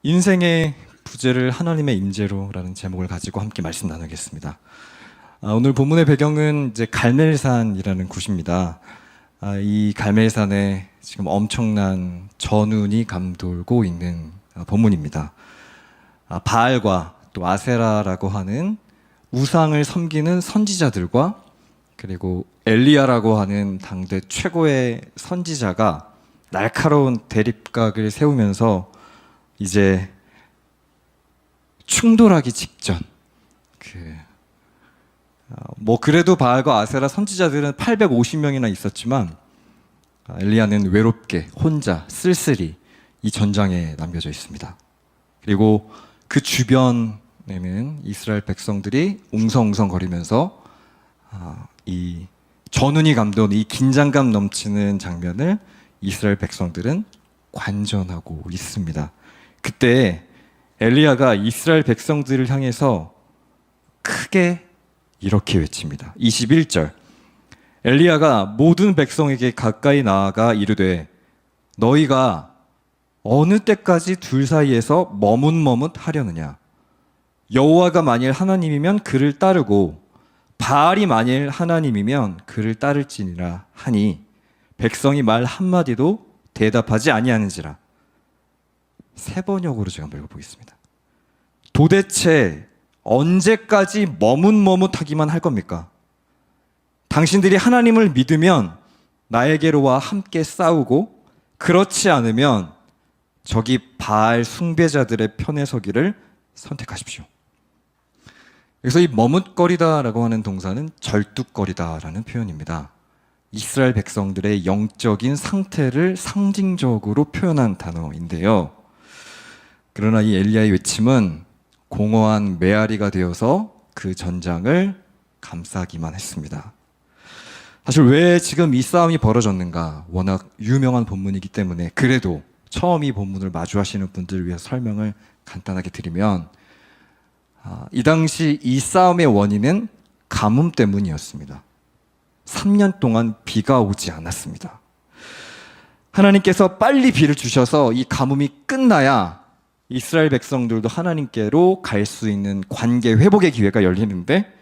인생의 부재를 하나님의 임재로라는 제목을 가지고 함께 말씀 나누겠습니다. 오늘 본문의 배경은 이제 갈멜산이라는 곳입니다. 이 갈멜산에 지금 엄청난 전운이 감돌고 있는 본문입니다. 바알과 또 아세라라고 하는 우상을 섬기는 선지자들과 그리고 엘리야라고 하는 당대 최고의 선지자가 날카로운 대립각을 세우면서 이제 충돌하기 직전 그래도 바알과 아세라 선지자들은 850명이나 있었지만 엘리야는 외롭게 혼자 쓸쓸히 이 전장에 남겨져 있습니다. 그리고 그 주변에는 이스라엘 백성들이 웅성웅성거리면서 이 전운이 감도는 이 긴장감 넘치는 장면을 이스라엘 백성들은 관전하고 있습니다. 그때 엘리야가 이스라엘 백성들을 향해서 크게 이렇게 외칩니다. 21절 엘리야가 모든 백성에게 가까이 나아가 이르되 너희가 어느 때까지 둘 사이에서 머뭇머뭇하려느냐. 여호와가 만일 하나님이면 그를 따르고 바알이 만일 하나님이면 그를 따를지니라 하니 백성이 말 한마디도 대답하지 아니하는지라. 세 번역으로 제가 읽어보겠습니다. 도대체 언제까지 머뭇머뭇하기만 할 겁니까? 당신들이 하나님을 믿으면 나에게로 와 함께 싸우고 그렇지 않으면 저기 바알 숭배자들의 편에 서기를 선택하십시오. 그래서 이 머뭇거리다라고 하는 동사는 절뚝거리다라는 표현입니다. 이스라엘 백성들의 영적인 상태를 상징적으로 표현한 단어인데요. 그러나 이 엘리야의 외침은 공허한 메아리가 되어서 그 전장을 감싸기만 했습니다. 사실 왜 지금 이 싸움이 벌어졌는가? 워낙 유명한 본문이기 때문에 그래도 처음 이 본문을 마주하시는 분들을 위해서 설명을 간단하게 드리면 이 당시 이 싸움의 원인은 가뭄 때문이었습니다. 3년 동안 비가 오지 않았습니다. 하나님께서 빨리 비를 주셔서 이 가뭄이 끝나야 이스라엘 백성들도 하나님께로 갈 수 있는 관계 회복의 기회가 열리는데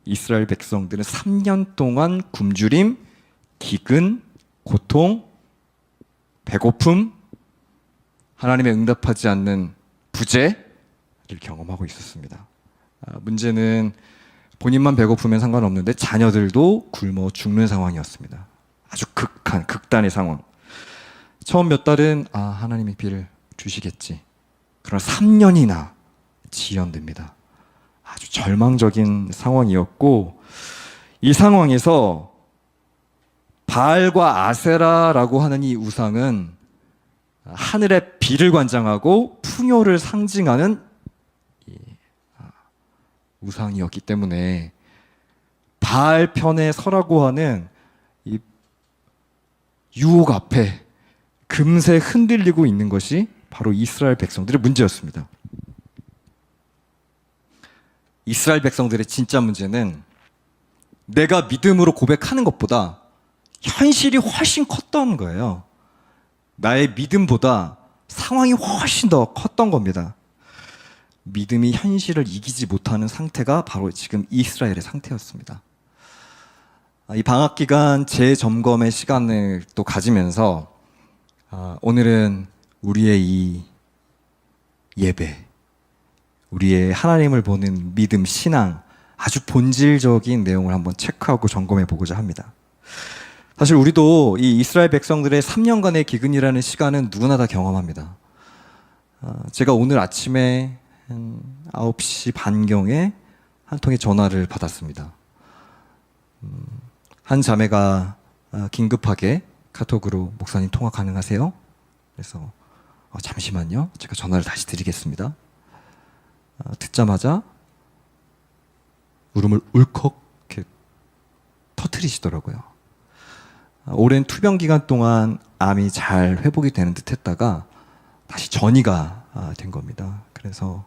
이스라엘 백성들은 3년 동안 굶주림, 기근, 고통, 배고픔, 하나님의 응답하지 않는 부재를 경험하고 있었습니다. 문제는 본인만 배고프면 상관없는데 자녀들도 굶어 죽는 상황이었습니다. 아주 극단의 상황. 처음 몇 달은 하나님이 비를 주시겠지. 그러나 3년이나 지연됩니다. 아주 절망적인 상황이었고 이 상황에서 바알과 아세라라고 하는 이 우상은 하늘의 비를 관장하고 풍요를 상징하는 우상이었기 때문에 바알 편에 서라고 하는 이 유혹 앞에 금세 흔들리고 있는 것이 바로 이스라엘 백성들의 문제였습니다. 이스라엘 백성들의 진짜 문제는 내가 믿음으로 고백하는 것보다 현실이 훨씬 컸던 거예요. 나의 믿음보다 상황이 훨씬 더 컸던 겁니다. 믿음이 현실을 이기지 못하는 상태가 바로 지금 이스라엘의 상태였습니다. 이 방학 기간 재점검의 시간을 또 가지면서 오늘은 우리의 이 예배, 우리의 하나님을 보는 믿음, 신앙, 아주 본질적인 내용을 한번 체크하고 점검해 보고자 합니다. 사실 우리도 이 이스라엘 백성들의 3년간의 기근이라는 시간은 누구나 다 경험합니다. 제가 오늘 아침에 한 9시 반경에 한 통의 전화를 받았습니다. 한 자매가 긴급하게 카톡으로 목사님 통화 가능하세요? 그래서 잠시만요. 제가 전화를 다시 드리겠습니다. 듣자마자 울음을 울컥 이렇게 터뜨리시더라고요. 오랜 투병 기간 동안 암이 잘 회복이 되는 듯 했다가 다시 전이가 된 겁니다. 그래서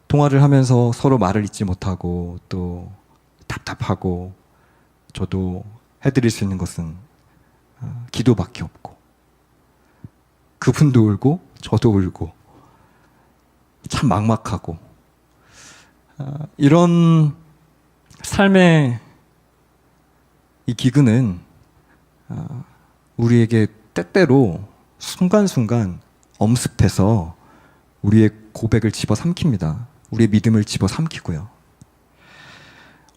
통화를 하면서 서로 말을 잇지 못하고 또 답답하고 저도 해드릴 수 있는 것은 기도밖에 없고 그분도 울고 저도 울고 참 막막하고 이런 삶의 이 기근은 우리에게 때때로 순간순간 엄습해서 우리의 고백을 집어삼킵니다. 우리의 믿음을 집어삼키고요.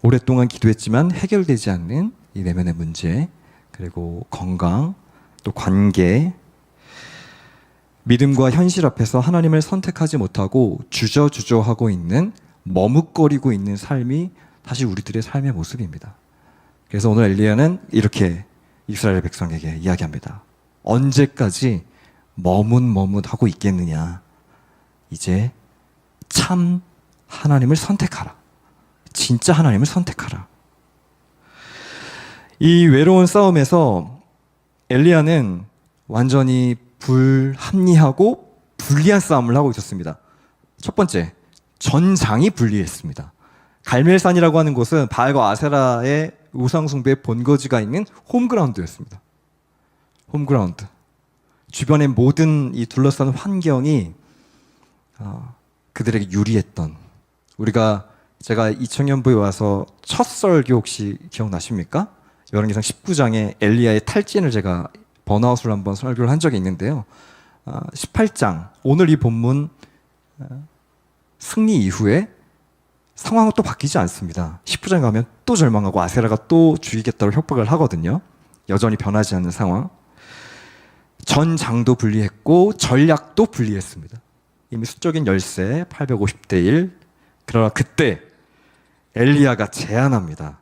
오랫동안 기도했지만 해결되지 않는 이 내면의 문제, 그리고 건강, 또 관계, 믿음과 현실 앞에서 하나님을 선택하지 못하고 주저주저하고 있는, 머뭇거리고 있는 삶이 사실 우리들의 삶의 모습입니다. 그래서 오늘 엘리야는 이렇게 이스라엘 백성에게 이야기합니다. 언제까지 머뭇머뭇하고 있겠느냐. 이제 참 하나님을 선택하라. 진짜 하나님을 선택하라. 이 외로운 싸움에서 엘리야는 완전히 불합리하고 불리한 싸움을 하고 있었습니다. 첫 번째, 전장이 불리했습니다. 갈멜산이라고 하는 곳은 바알과 아세라의 우상숭배의 본거지가 있는 홈그라운드였습니다. 홈그라운드. 주변의 모든 이 둘러싼 환경이 그들에게 유리했던, 제가 2000년부에 와서 첫 설교 혹시 기억나십니까? 열왕기상 19장에 엘리야의 탈진을 제가 번아웃을 한번 설교를 한 적이 있는데요. 18장, 오늘 이 본문 승리 이후에 상황은 또 바뀌지 않습니다. 19장 가면 또 절망하고 아세라가 또 죽이겠다고 협박을 하거든요. 여전히 변하지 않는 상황. 전장도 불리했고 전략도 불리했습니다. 이미 수적인 열세 850대 1. 그러나 그때 엘리야가 제안합니다.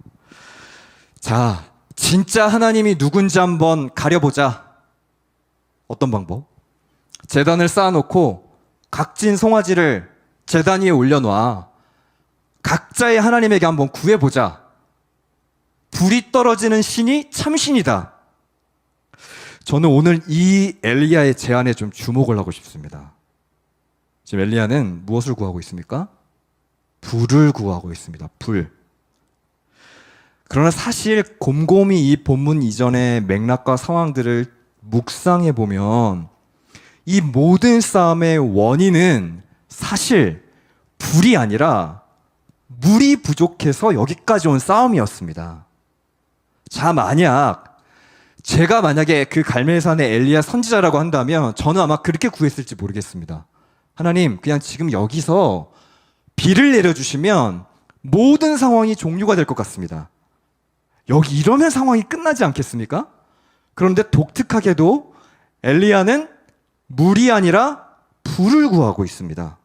자, 진짜 하나님이 누군지 한번 가려보자. 어떤 방법? 제단을 쌓아놓고 각진 송아지를 제단 위에 올려놔. 각자의 하나님에게 한번 구해보자. 불이 떨어지는 신이 참신이다. 저는 오늘 이 엘리야의 제안에 좀 주목을 하고 싶습니다. 지금 엘리야는 무엇을 구하고 있습니까? 불을 구하고 있습니다. 불. 그러나 사실 곰곰이 이 본문 이전의 맥락과 상황들을 묵상해 보면 이 모든 싸움의 원인은 사실 불이 아니라 물이 부족해서 여기까지 온 싸움이었습니다. 자, 제가 만약에 그 갈멜산의 엘리야 선지자라고 한다면 저는 아마 그렇게 구했을지 모르겠습니다. 하나님, 그냥 지금 여기서 비를 내려주시면 모든 상황이 종료가 될 것 같습니다. 여기 이러면 상황이 끝나지 않겠습니까? 그런데 독특하게도 엘리야는 물이 아니라 불을 구하고 있습니다.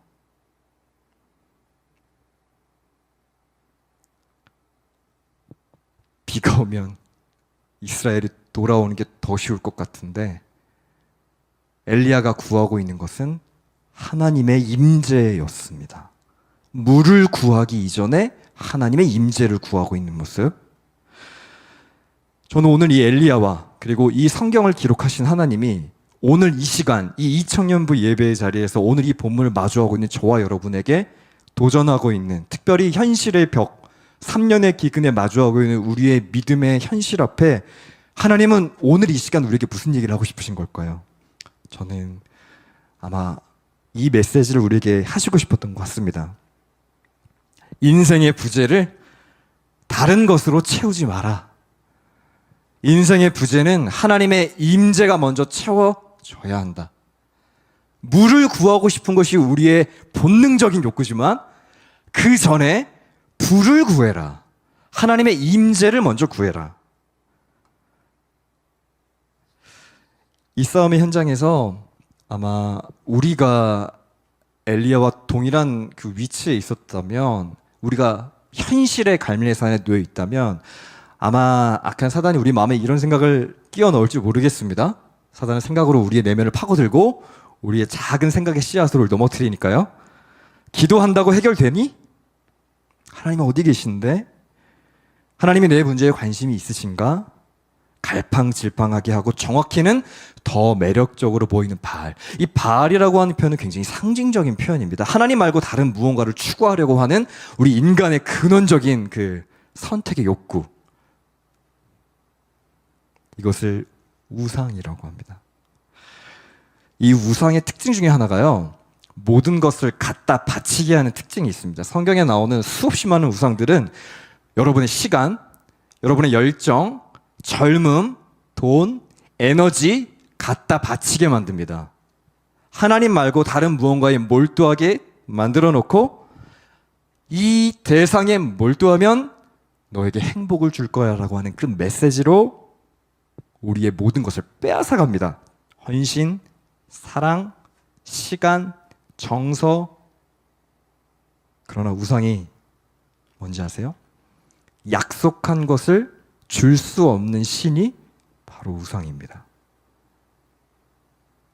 비가 오면 이스라엘이 돌아오는 게 더 쉬울 것 같은데 엘리야가 구하고 있는 것은 하나님의 임재였습니다. 물을 구하기 이전에 하나님의 임재를 구하고 있는 모습. 저는 오늘 이 엘리야와 그리고 이 성경을 기록하신 하나님이 오늘 이 시간, 이 2000년부 예배의 자리에서 오늘 이 본문을 마주하고 있는 저와 여러분에게 도전하고 있는, 특별히 현실의 벽, 3년의 기근에 마주하고 있는 우리의 믿음의 현실 앞에 하나님은 오늘 이 시간 우리에게 무슨 얘기를 하고 싶으신 걸까요? 저는 아마 이 메시지를 우리에게 하시고 싶었던 것 같습니다. 인생의 부재를 다른 것으로 채우지 마라. 인생의 부재는 하나님의 임재가 먼저 채워줘야 한다. 물을 구하고 싶은 것이 우리의 본능적인 욕구지만 그 전에 불을 구해라. 하나님의 임재를 먼저 구해라. 이 싸움의 현장에서 아마 우리가 엘리야와 동일한 그 위치에 있었다면, 우리가 현실의 갈멜산에 놓여 있다면 아마 악한 사단이 우리 마음에 이런 생각을 끼워 넣을지 모르겠습니다. 사단은 생각으로 우리의 내면을 파고들고 우리의 작은 생각의 씨앗으로 넘어뜨리니까요. 기도한다고 해결되니? 하나님은 어디 계신데? 하나님이 내 문제에 관심이 있으신가? 갈팡질팡하게 하고 정확히는 더 매력적으로 보이는 바알. 이 바알이라고 하는 표현은 굉장히 상징적인 표현입니다. 하나님 말고 다른 무언가를 추구하려고 하는 우리 인간의 근원적인 그 선택의 욕구. 이것을 우상이라고 합니다. 이 우상의 특징 중에 하나가요, 모든 것을 갖다 바치게 하는 특징이 있습니다. 성경에 나오는 수없이 많은 우상들은 여러분의 시간, 여러분의 열정, 젊음, 돈, 에너지 갖다 바치게 만듭니다. 하나님 말고 다른 무언가에 몰두하게 만들어 놓고, 이 대상에 몰두하면 너에게 행복을 줄 거야 라고 하는 그 메시지로 우리의 모든 것을 빼앗아 갑니다. 헌신, 사랑, 시간, 정서. 그러나 우상이 뭔지 아세요? 약속한 것을 줄 수 없는 신이 바로 우상입니다.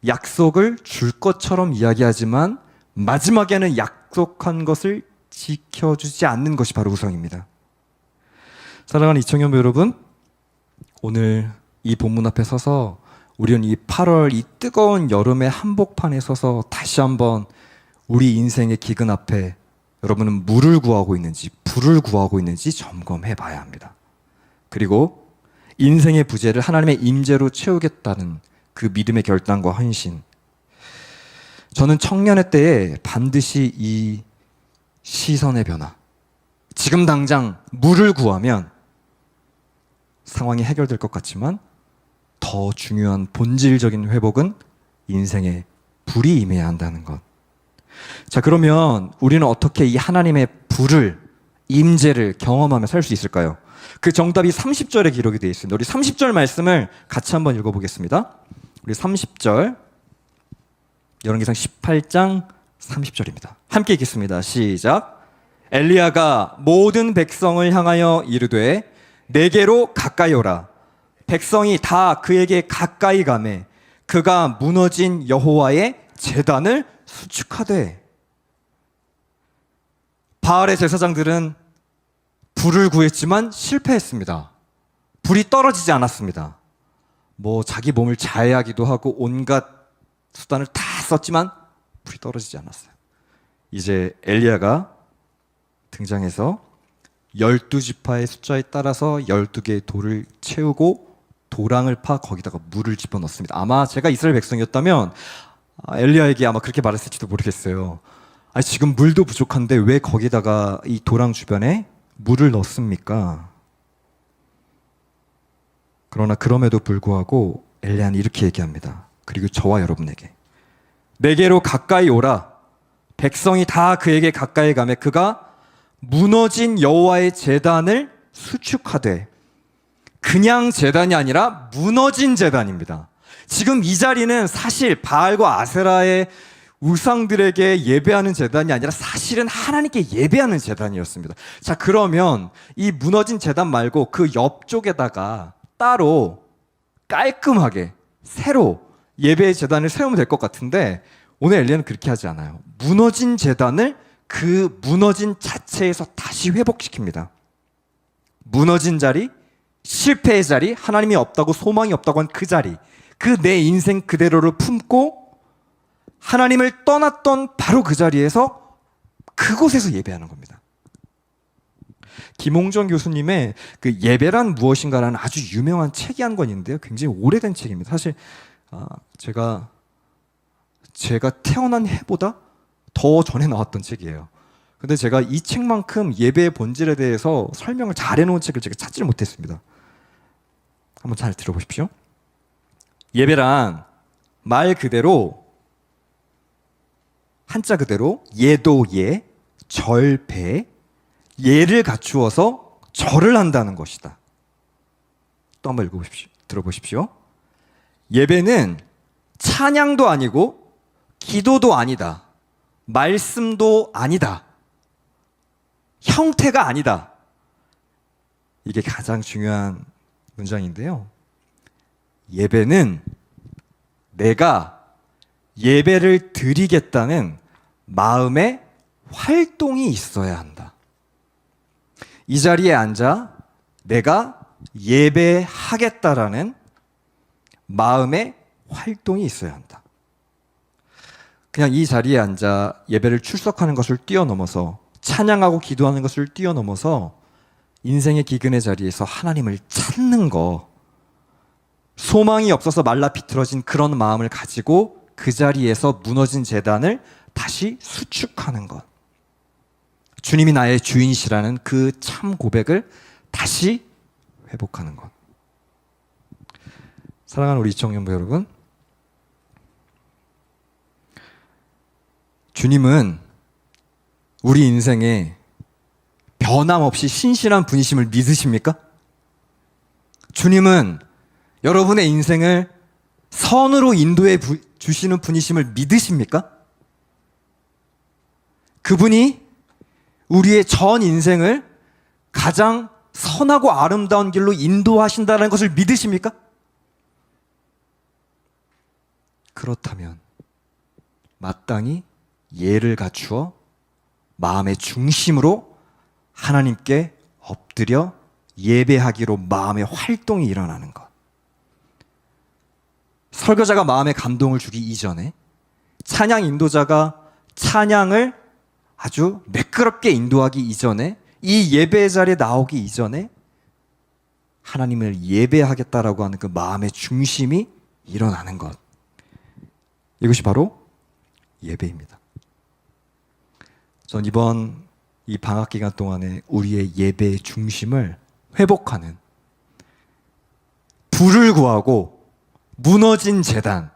약속을 줄 것처럼 이야기하지만 마지막에는 약속한 것을 지켜주지 않는 것이 바로 우상입니다. 사랑하는 이청년 여러분, 오늘 이 본문 앞에 서서 우리는 이 8월 이 뜨거운 여름의 한복판에 서서 다시 한번 우리 인생의 기근 앞에 여러분은 물을 구하고 있는지 불을 구하고 있는지 점검해 봐야 합니다. 그리고 인생의 부재를 하나님의 임재로 채우겠다는 그 믿음의 결단과 헌신. 저는 청년의 때에 반드시 이 시선의 변화, 지금 당장 물을 구하면 상황이 해결될 것 같지만 더 중요한 본질적인 회복은 인생에 불이 임해야 한다는 것. 자, 그러면 우리는 어떻게 이 하나님의 불을, 임재를 경험하며 살 수 있을까요? 그 정답이 30절에 기록이 되어 있습니다. 우리 30절 말씀을 같이 한번 읽어보겠습니다. 우리 30절, 열왕기상 18장 30절입니다. 함께 읽겠습니다. 시작. 엘리야가 모든 백성을 향하여 이르되 내게로 가까이 오라. 백성이 다 그에게 가까이 가매 그가 무너진 여호와의 제단을 수축하되. 바알의 제사장들은 불을 구했지만 실패했습니다. 불이 떨어지지 않았습니다. 자기 몸을 자해하기도 하고 온갖 수단을 다 썼지만 불이 떨어지지 않았어요. 이제 엘리야가 등장해서 12지파의 숫자에 따라서 12개의 돌을 채우고 도랑을 파 거기다가 물을 집어넣습니다. 아마 제가 이스라엘 백성이었다면 엘리야에게 아마 그렇게 말했을지도 모르겠어요. 지금 물도 부족한데 왜 거기다가 이 도랑 주변에 물을 넣습니까? 그러나 그럼에도 불구하고 엘리야는 이렇게 얘기합니다. 그리고 저와 여러분에게 내게로 가까이 오라. 백성이 다 그에게 가까이 가매 그가 무너진 여호와의 제단을 수축하되. 그냥 제단이 아니라 무너진 제단입니다. 지금 이 자리는 사실 바알과 아세라의 우상들에게 예배하는 제단이 아니라 사실은 하나님께 예배하는 제단이었습니다. 자, 그러면 이 무너진 제단 말고 그 옆쪽에다가 따로 깔끔하게 새로 예배의 제단을 세우면 될 것 같은데 오늘 엘리야는 그렇게 하지 않아요. 무너진 제단을 그 무너진 자체에서 다시 회복시킵니다. 무너진 자리, 실패의 자리, 하나님이 없다고 소망이 없다고 한 그 자리, 그 내 인생 그대로를 품고 하나님을 떠났던 바로 그 자리에서 그곳에서 예배하는 겁니다. 김홍정 교수님의 그 예배란 무엇인가라는 아주 유명한 책이 한 권 있는데요. 굉장히 오래된 책입니다. 사실 제가 태어난 해보다 더 전에 나왔던 책이에요. 근데 제가 이 책만큼 예배의 본질에 대해서 설명을 잘 해놓은 책을 제가 찾지를 못했습니다. 한번 잘 들어보십시오. 예배란 말 그대로, 한자 그대로 예도예, 절배, 예를 갖추어서 절을 한다는 것이다. 또 한번 들어보십시오. 예배는 찬양도 아니고 기도도 아니다. 말씀도 아니다. 형태가 아니다. 이게 가장 중요한 문장인데요. 예배는 내가 예배를 드리겠다는 마음의 활동이 있어야 한다. 이 자리에 앉아 내가 예배하겠다라는 마음의 활동이 있어야 한다. 그냥 이 자리에 앉아 예배를 출석하는 것을 뛰어넘어서 찬양하고 기도하는 것을 뛰어넘어서 인생의 기근의 자리에서 하나님을 찾는 거, 소망이 없어서 말라 비틀어진 그런 마음을 가지고 그 자리에서 무너진 제단을 다시 수축하는 것. 주님이 나의 주인이시라는 그 참 고백을 다시 회복하는 것. 사랑하는 우리 이청년부 여러분, 주님은 우리 인생에 변함없이 신실한 분이심을 믿으십니까? 주님은 여러분의 인생을 선으로 인도해 주시는 분이심을 믿으십니까? 그분이 우리의 전 인생을 가장 선하고 아름다운 길로 인도하신다는 것을 믿으십니까? 그렇다면 마땅히 예를 갖추어 마음의 중심으로 하나님께 엎드려 예배하기로 마음의 활동이 일어나는 것. 설교자가 마음의 감동을 주기 이전에, 찬양 인도자가 찬양을 아주 매끄럽게 인도하기 이전에, 이 예배의 자리에 나오기 이전에 하나님을 예배하겠다라고 하는 그 마음의 중심이 일어나는 것. 이것이 바로 예배입니다. 전 이번 이 방학 기간 동안에 우리의 예배의 중심을 회복하는, 불을 구하고 무너진 제단,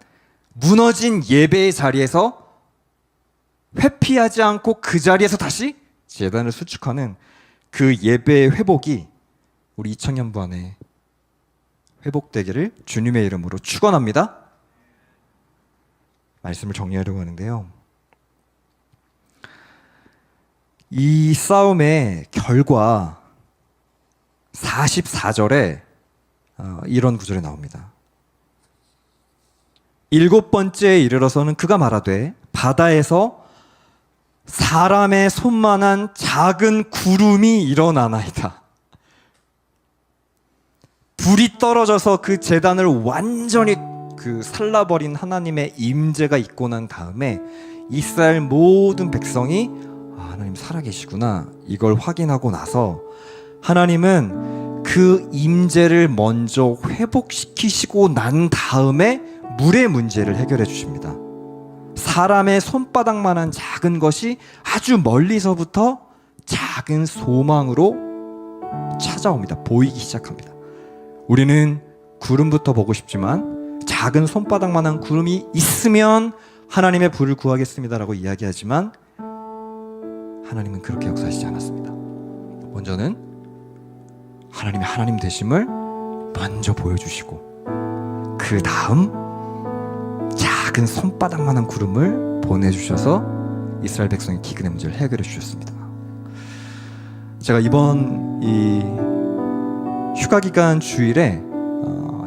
무너진 예배의 자리에서 회피하지 않고 그 자리에서 다시 제단을 수축하는 그 예배의 회복이 우리 이청년부 안에 회복되기를 주님의 이름으로 축원합니다. 말씀을 정리하려고 하는데요, 이 싸움의 결과 44절에 이런 구절이 나옵니다. 7번째에 이르러서는 그가 말하되 바다에서 사람의 손만한 작은 구름이 일어나나이다. 불이 떨어져서 그 제단을 완전히 살라버린 하나님의 임재가 있고 난 다음에 이스라엘 모든 백성이 하나님 살아계시구나, 이걸 확인하고 나서 하나님은 그 임재를 먼저 회복시키시고 난 다음에 물의 문제를 해결해 주십니다. 사람의 손바닥만한 작은 것이 아주 멀리서부터 작은 소망으로 찾아옵니다. 보이기 시작합니다. 우리는 구름부터 보고 싶지만 작은 손바닥만한 구름이 있으면 하나님의 불을 구하겠습니다라고 이야기하지만 하나님은 그렇게 역사하시지 않았습니다. 먼저는 하나님의 하나님 되심을 먼저 보여주시고 그 다음 작은 손바닥만한 구름을 보내주셔서 이스라엘 백성의 기근의 문제를 해결해 주셨습니다. 제가 이번 이 휴가기간 주일에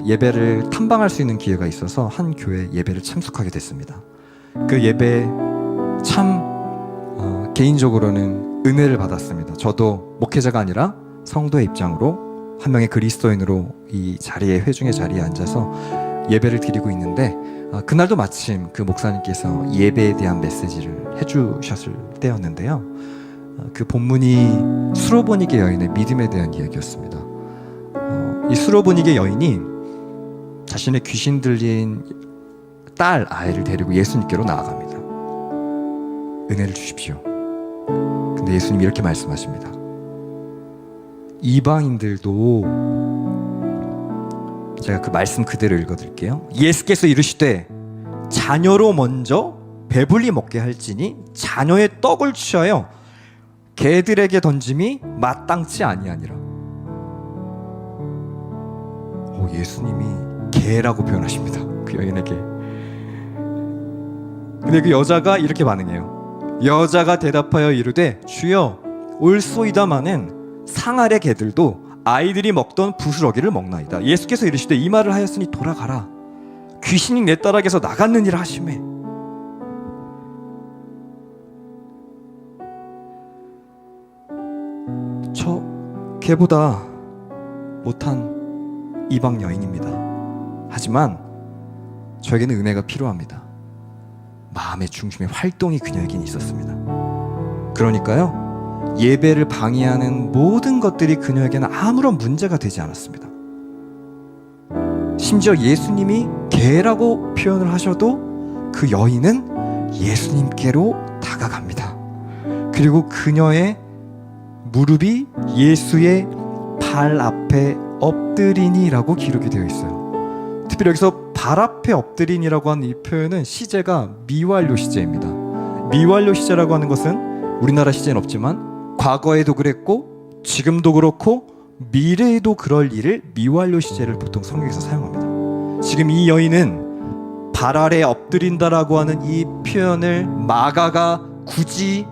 예배를 탐방할 수 있는 기회가 있어서 한 교회 예배를 참석하게 됐습니다. 그 예배 참 개인적으로는 은혜를 받았습니다. 저도 목회자가 아니라 성도의 입장으로 한 명의 그리스도인으로 이 자리에, 회중의 자리에 앉아서 예배를 드리고 있는데, 그날도 마침 그 목사님께서 예배에 대한 메시지를 해주셨을 때였는데요, 그 본문이 수로보니게 여인의 믿음에 대한 이야기였습니다. 이 수로보니게 여인이 자신의 귀신 들린 딸 아이를 데리고 예수님께로 나아갑니다. 은혜를 주십시오. 근데 예수님이 이렇게 말씀하십니다. 이방인들도, 제가 그 말씀 그대로 읽어드릴게요. 예수께서 이르시되 자녀로 먼저 배불리 먹게 할지니 자녀의 떡을 취하여 개들에게 던짐이 마땅치 아니하니라. 예수님이 개라고 표현하십니다. 그 여인에게. 근데 그 여자가 이렇게 반응해요. 여자가 대답하여 이르되 주여 옳소이다마는 상 아래 개들도 아이들이 먹던 부스러기를 먹나이다. 예수께서 이르시되 이 말을 하였으니 돌아가라. 귀신이 내 딸에게서 나갔느니라 하시매. 저 개보다 못한 이방 여인입니다. 하지만 저에게는 은혜가 필요합니다. 마음의 중심에 활동이 그녀에게는 있었습니다. 그러니까요, 예배를 방해하는 모든 것들이 그녀에게는 아무런 문제가 되지 않았습니다. 심지어 예수님이 개라고 표현을 하셔도 그 여인은 예수님께로 다가갑니다. 그리고 그녀의 무릎이 예수의 발 앞에 엎드리니라고 기록이 되어 있어요. 특별히 여기서 발 앞에 엎드리니라고 하는 이 표현은 시제가 미완료 시제입니다. 미완료 시제라고 하는 것은 우리나라 시제는 없지만 과거에도 그랬고 지금도 그렇고 미래에도 그럴 일을 미완료 시제를 보통 성경에서 사용합니다. 지금 이 여인은 발 아래 엎드린다라고 하는 이 표현을 마가가 굳이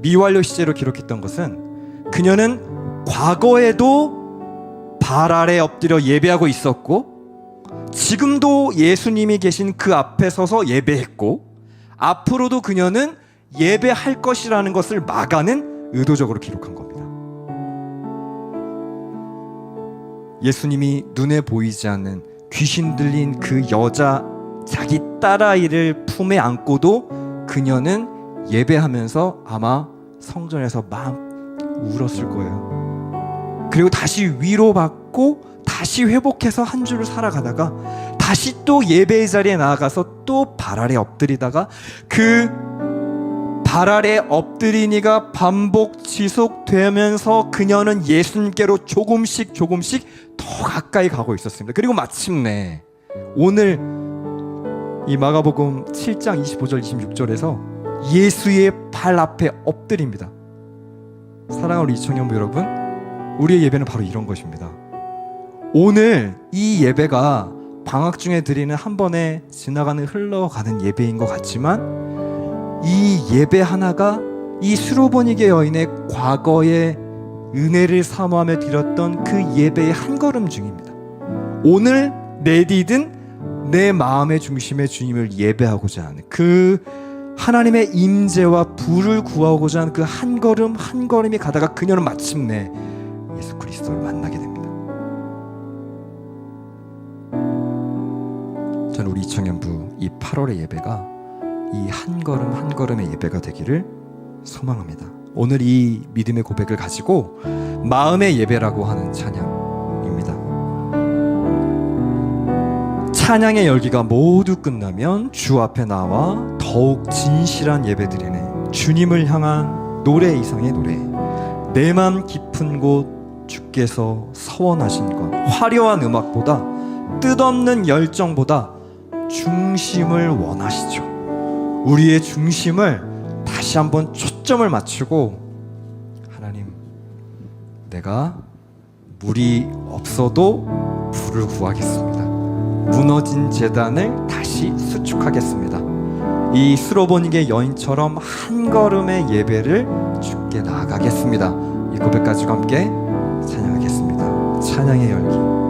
미완료 시제로 기록했던 것은 그녀는 과거에도 발 아래 엎드려 예배하고 있었고 지금도 예수님이 계신 그 앞에 서서 예배했고 앞으로도 그녀는 예배할 것이라는 것을 마가는 의도적으로 기록한 겁니다. 예수님이 눈에 보이지 않는 귀신 들린 그 여자 자기 딸아이를 품에 안고도 그녀는 예배하면서 아마 성전에서 막 울었을 거예요. 그리고 다시 위로받고 다시 회복해서 한 주를 살아가다가 다시 또 예배의 자리에 나아가서 또 발 아래 엎드리다가 그 발 아래 엎드리니가 반복 지속되면서 그녀는 예수님께로 조금씩 더 가까이 가고 있었습니다. 그리고 마침내 오늘 이 마가복음 7장 25절 26절에서 예수의 발 앞에 엎드립니다. 사랑하는 우리 이청년부 여러분, 우리의 예배는 바로 이런 것입니다. 오늘 이 예배가 방학 중에 드리는 한 번에 지나가는 흘러가는 예배인 것 같지만 이 예배 하나가 이 수로보니게 여인의 과거의 은혜를 사모하며 드렸던 그 예배의 한 걸음 중입니다. 오늘 내디딘 내 마음의 중심의 주님을 예배하고자 하는 그 하나님의 임재와 부를 구하고자 하는 그 한 걸음 한 걸음이 가다가 그녀는 마침내 예수 그리스도를 만나게 됩니다. 저는 우리 이청년부 이 8월의 예배가 이 한 걸음 한 걸음의 예배가 되기를 소망합니다. 오늘 이 믿음의 고백을 가지고 마음의 예배라고 하는 찬양입니다. 찬양의 열기가 모두 끝나면 주 앞에 나와 더욱 진실한 예배 드리네. 주님을 향한 노래 이상의 노래. 내 맘 깊은 곳 주께서 서원하신 것. 화려한 음악보다 뜻없는 열정보다 중심을 원하시죠. 우리의 중심을 다시 한번 초점을 맞추고 하나님, 내가 물이 없어도 불을 구하겠습니다. 무너진 제단을 다시 수축하겠습니다. 이 수로보니게 여인처럼 한 걸음의 예배를 주께 나아가겠습니다. 이 고백 가지고 함께 찬양하겠습니다. 찬양의 열기.